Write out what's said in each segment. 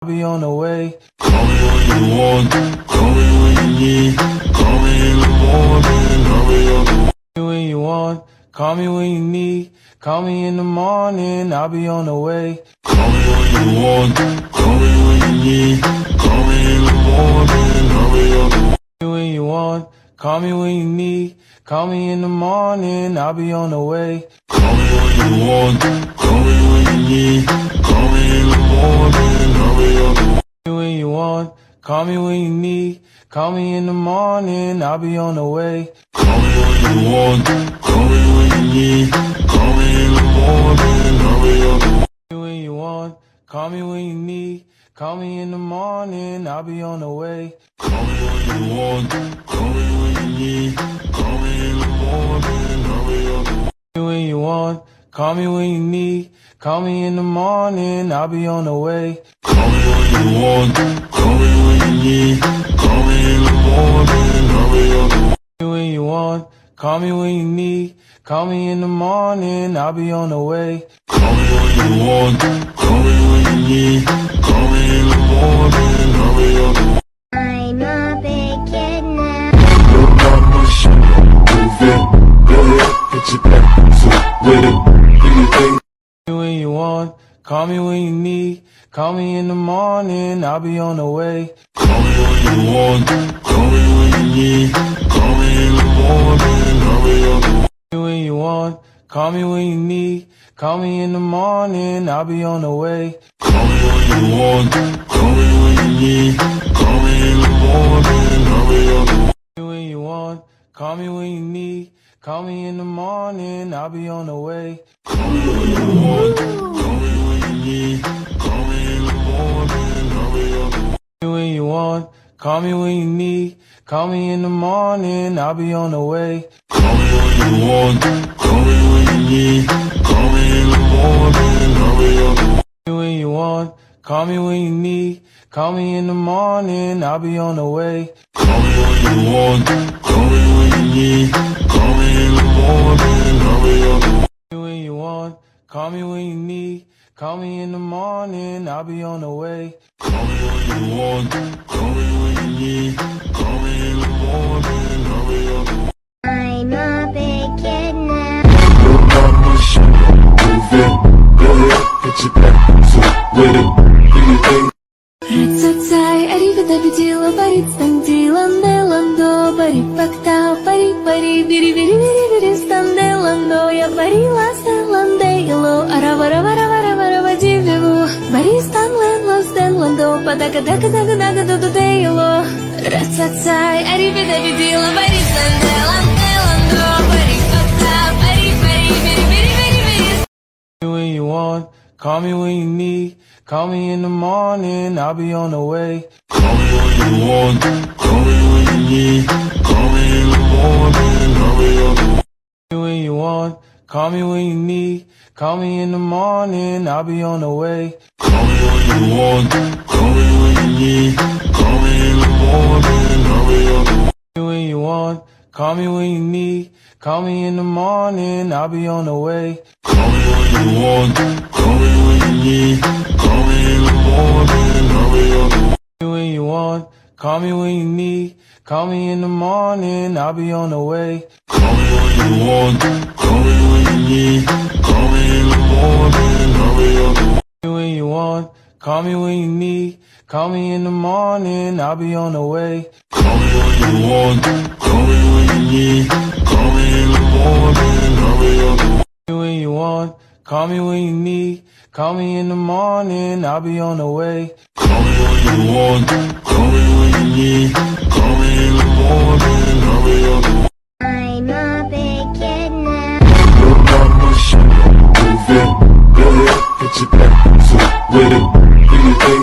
I'll be on the way. Call me when you want, call me when you need. Call me in the morning, hurry up. When you want, call me when you need. Call me in the morning, I'll be on the way. Call me when you want, call me when you need. Call me in the morning, hurry up. When you want, call me when you need. Call me in the morning, I'll be on the way. Call me when you want, call me when you need. Call me in the morning, hurry up. When you want, call me when you need. Call me in the morning, I'll be on the way. Call me when you want, call me when you need. Call me in the morning, hurry up. When you want, call me when you need. Call me in the morning, I'll be on the way. Call me when you want, call me when you need. Call me in the morning, hurry up. When you want, call me when you need. Call me in the morning, I'll be on the way. Call me when you want, call me when you need. Call me in the morning, hurry up. When you want, call me when you need. Call me in the morning, I'll be on the way. Call me when you want, call me when you need. Call me in the morning, hurry up. I'm a big kid now. Your mama should move it. Go ahead, get your back so with it. Do your thing. When you want, call me when you need. Call me in the morning, I'll be on the way. Call me when you want, call me when you need. Call me in the morning, hurry up. When you want, call me when you need. Call me in the morning, I'll be on the way. Call me when you want, call me when you need. Call me in the morning, hurry up. When you want, call me when you need. Call me in the morning, I'll be on the way. Call me when you want, call me when you need. Call me in the morning, hurry up. When you want, call me when you need. Call me in the morning, I'll be on the way. Call me when you want, call me when you need. Call me in the morning, hurry up. When you want, call me when you need. Call me in the morning, I'll be on the way. Call me when you want, call me when you need. Call me in the morning, hurry up. When you want, call me when you need. Call me in the morning, I'll be on the way. Call me when you want, call me when you need. Call me in the morning, hurry up. I'm a big kid now. Your mama should move it. Go ahead, get your back so with it. Do your thing. Razzai, arrivata pitila, parit stantillando, lando, parit pacta, parit pari, viri viri viri viri standellando, я парила стелландейло, аравара вара вара вара вадивево, пари станлендо, стенландо, падака дака дака дака додейло. Razzai, arrivata pitila, parit stantillando, parit pacta, parit pari, viri viri viri viri. When you want, call me when you need. Call me in the morning, I'll be on the way. Call me when you want, call me when you need. Call me in the morning, hurry up. When you want, call me when you need. Call me in the morning, I'll be on the way. Call me when you want, call me when you need. Call me in the morning, hurry up. When you want, call me when you need. Call me in the morning, I'll be on the way. Call me when you want, call me when you need. Call me in the morning, hurry up. When you want, call me when you need. Call me in the morning, I'll be on the way. Call me when you want, call me when you need. Call me in the morning, hurry up. When you want, call me when you need. Call me in the morning, I'll be on the way. Call me when you want, call me when you need. Call me in the morning, hurry up. When you want, call me when you need. Call me in the morning, I'll be on the way. Call me when you want, call me when you need. Call me in the morning, hurry up. I'm a big kid now. Your mama should move it. Go ahead, get your back so with it. Do your thing.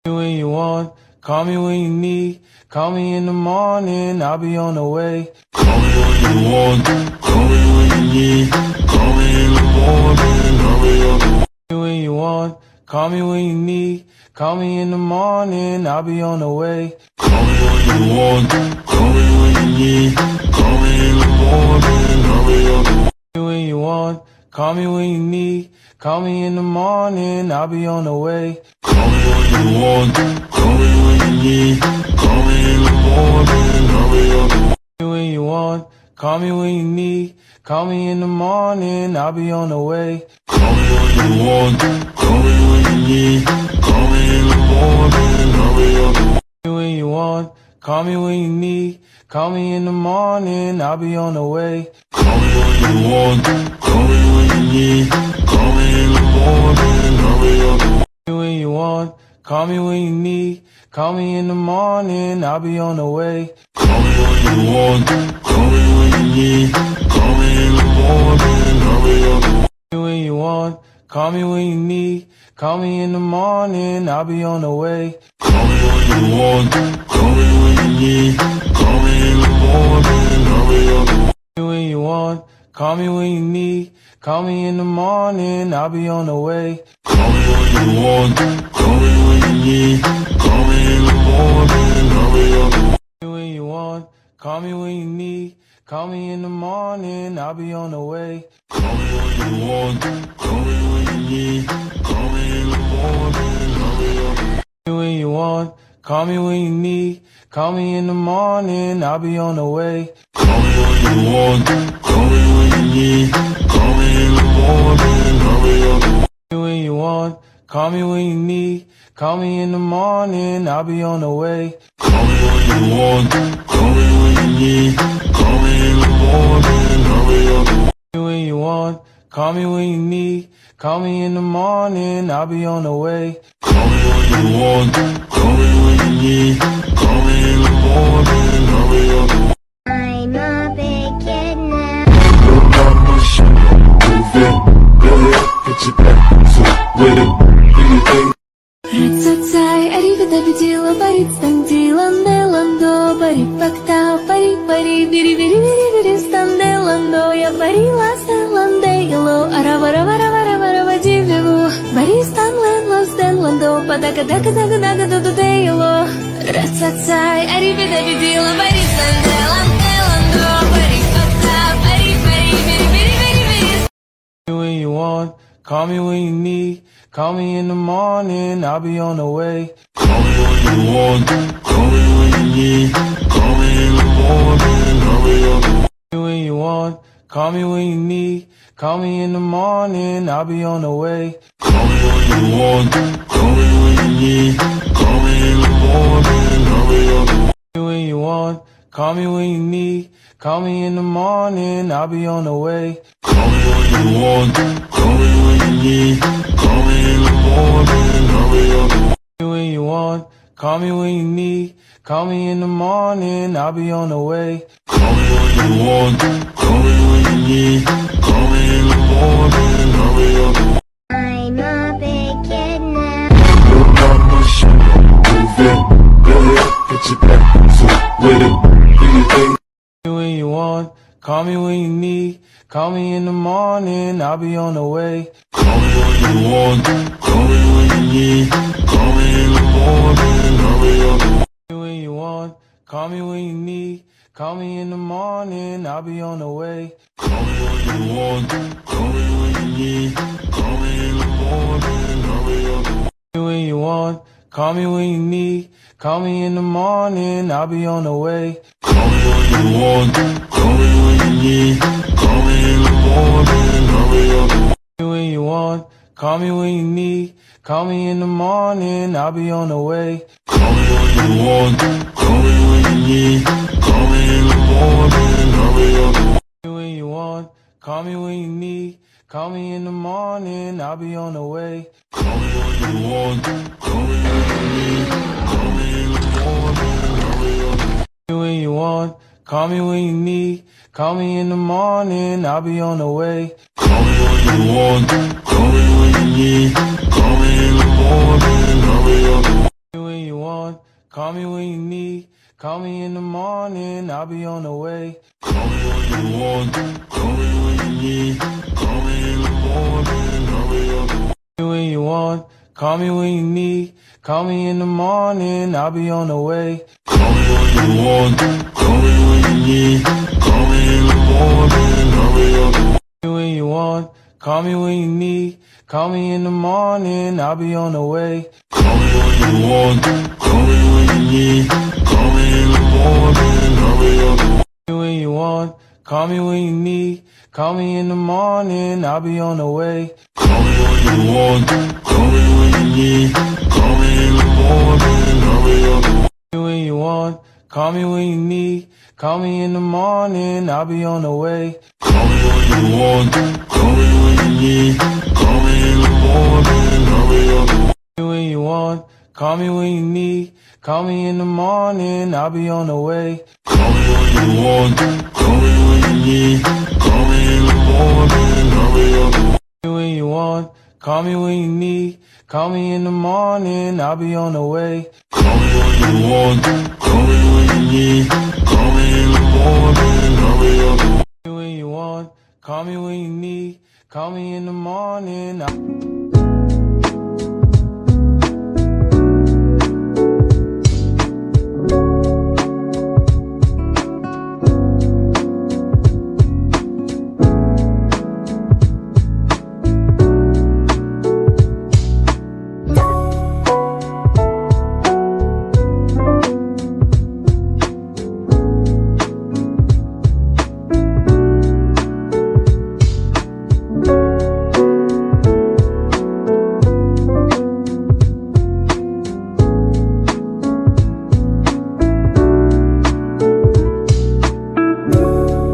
When you want, call me when you need. Call me in the morning, I'll be on the way. Call me when you want, call me when you need. Call me in the morning, hurry up. When you want, call me when you need. Call me in the morning, I'll be on the way. Call me when you want, call me when you need. Call me in the morning, hurry up. When you want, call me when you need. Call me in the morning, I'll be on the way. Call me when you when you want, call me when you need. Call me in the morning, I'll be on the way. When you want, call me when you need. Call me in the morning, I'll be on the way. Call me when you want, call me when you need. Call me in the morning, I'll be on the way. When you want, call me when you need. Call me in the morning, I'll be on the way. Call me when you want, call me when you need. Call me in the morning, I'll be on the way. When you want, call me when you need. Call me in the morning, I'll be on the way. Call me when you want, call me when you need. Call me in the morning, I'll be on the way. When you want, call me when you need. Call me in the morning, I'll be on the way. Call me when you want, call me when you need. Call me in the morning, I'll be on the way. When you want, call me when you need. Call me in the morning, I'll be on the way. Call me when you want, call me when you need. Call me in the morning, I'll be on the way. When you want, call me when you need. Call me in the morning, I'll be on the way. Call me when you want, call me when you need. Call me in the morning, I'll be on the way. When you want, call me when you need. Call me in the morning, I'll be on the way. Call me when you want, call me when you need. Call me in the morning, I'll be on the way. When you want, call me when you need. Call me in the morning, I'll be on the way. Call me when you want, call me when you need. Call me in the morning, I'll be on the way. When you want, call me when you need. Call me in the morning, I'll be on the way. Call me when you want, call me when you need. Call me in the morning, I'll be on the way. I'm a big kid now. Your mama should move it. Go ahead, put your back to with it. Do your thing. Рацацай, аривидабидила, барицтандиланде ландо, барипактау, пари, бири, станделандо, я барила стеландело, аравараваравараварава дивлеву, баристанлен стеландо, падака-дака-дака-дака додейло. Рацацай, аривидабидила, барицтанделанде ландо, барипактау, пари, бири. When you want, call me when you need. Call me in the morning, I'll be on the way. Call me when you want, call me when you need. Call me in the morning, I'll be on the way. When you want, call me when you need. Call me in the morning, I'll be on the way. Call me when you want, call me when you need. Call me in the morning, I'll be on the way. When you want, call me when you need. Call me in the morning, I'll be on the way. Call me when you want, call me when you need. Call me in the morning, I'll be on the way. When you want, call me when you need. Call me in the morning, I'll be on the way. Call me when you want, call me when you need. Call me in the morning, I'll be on the way. I'm a big kid now. Your mama should move it. Go ahead, put your back to with it. Do your thing. When you want, call me when you need. Call me in the morning, I'll be on the way. Call me when you want, call me when you need. Call me in the morning, I'll be on the way. When you want, call me when you need. Call me in the morning, I'll be on the way. Call me when you want, call me when you need. Call me in the morning, I'll be on the way. When you want, call me when you need. Call me in the morning, I'll be on the way. Call me when you want, call me when you need. Call me in the morning, I'll be on the way. When you want, call me when you need. Call me in the morning, I'll be on the way. Call me when you want, call me when you need. Call me in the morning, I'll be on the way. When you want, call me when you need. Call me in the morning, I'll be on the way. Call me when you want, call me when you need. Call me in the morning, I'll be on the way. When you want, call me when you need. Call me in the morning, I'll be on the way. Call me when you want, call me when you need. Call me in the morning, I'll be on the way. When you want, call me when you need. Call me in the morning, I'll be on the way. Call me when you want, call me when you need. Call me in the morning, I'll be on the way. When you want, call me when you need. Call me in the morning, I'll be on the way. Call me when you want, call me when you need. Call me in the morning, I'll be on the way. When you want, call me when you need. Call me in the morning, I'll be on the way. Call me when when you want, call me when you need. Call me in the morning, I'll be on the way. When you want, call me when you need. Call me in the morning, I'll be on the way. Call me when you want, call me when you need. Call me in the morning, I'll be on the way. When you want, call me when you need. Call me in the morning, I'll be on the way. Call me when you want, call me when you need. Call me in the morning, I'll be on the way. When you want, call me when you need. Call me in the morning, I'll be on the way. Call me when you want, call me when you need. Call me in the morning, I'll be on the way. When you want, call me when you need. Call me in the morning, I'll be on the way. Call me when you want,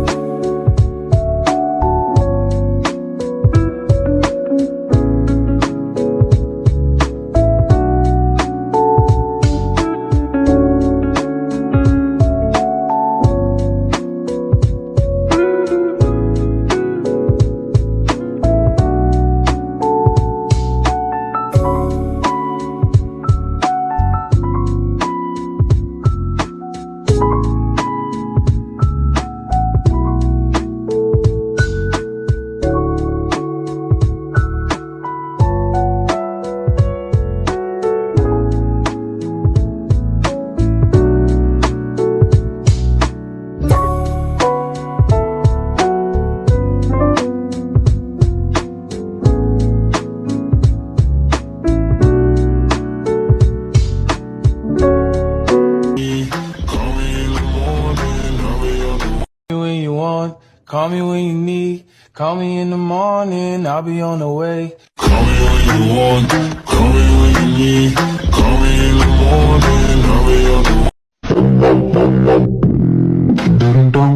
call me when you need. Call me in the morning, I'll be on the way. When you want, call me when you need. Call me in the morning. When you want, call me when you need. Call me in the morning, I'll be on the way. Call me when you want, call me when you need. Call me in the morning,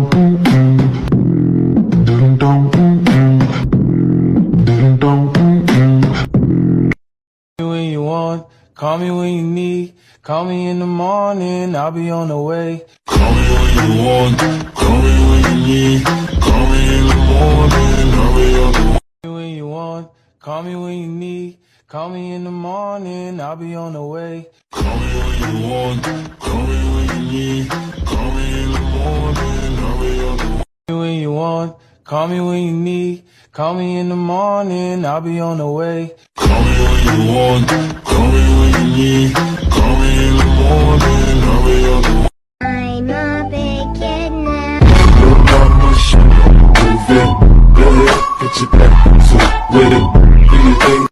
I'll be on the way. When you want, call me when you need. Call me in the morning, I'll be on the way. Call me when you want, call me when you need. Call me in the morning, I'll be on the way. When you want, call me when you need. Call me in the morning, I'll be on the way. Call me when you want, call me when you need. Call me in the morning, I'll be on the way. When you want, call me when you need. Call me in the morning, I'll be on the way. Call me when you want, call me when you need. Call me in the morning, I'll be on the way. I'm a big kid now. Your mama should move it. Go ahead, put your back into it with it. Do your thing.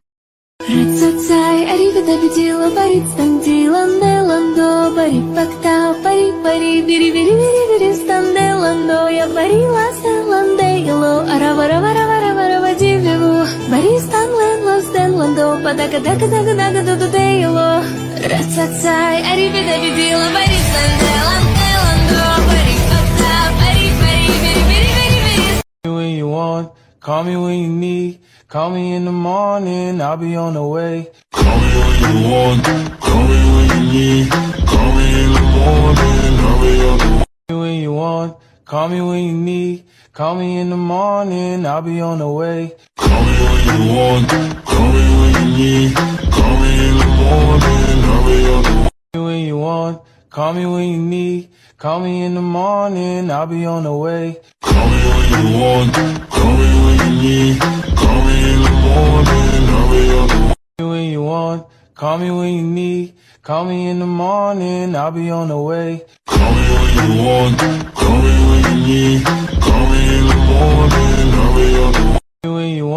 Рацацай, аривида бедила, парит стандиланде ландо, пари пактау, пари пари, вири вири вири вири станде ландо, я парила стеланде ило, аравара вара вара вара вадививу, пари станлен лостен ландо, падака дака дака дака дуду дейло. Рацацай, аривида бедила, парит стандиланде ландо, пари пактау, пари пари, вири вири вири вири. When you want, call me when you need. Call me in the morning, I'll be on the way. Call me when you want, call me when you need. Call me in the morning, I'll be on the way. When you want, call me when you need. Call me in the morning, I'll be on the way. Call me when you want, call me when you need. Call me in the morning, I'll be on the way. When you want, call me when you need. Call me in the morning, I'll be on the way. Call me when you want, call me when you need. Call me in the morning, I'll be on the way. When you want, call me when you need. Call me in the morning, I'll be on the way. Call me when you want, call me when you need. Call me in the morning, I'll be on the way. When you want.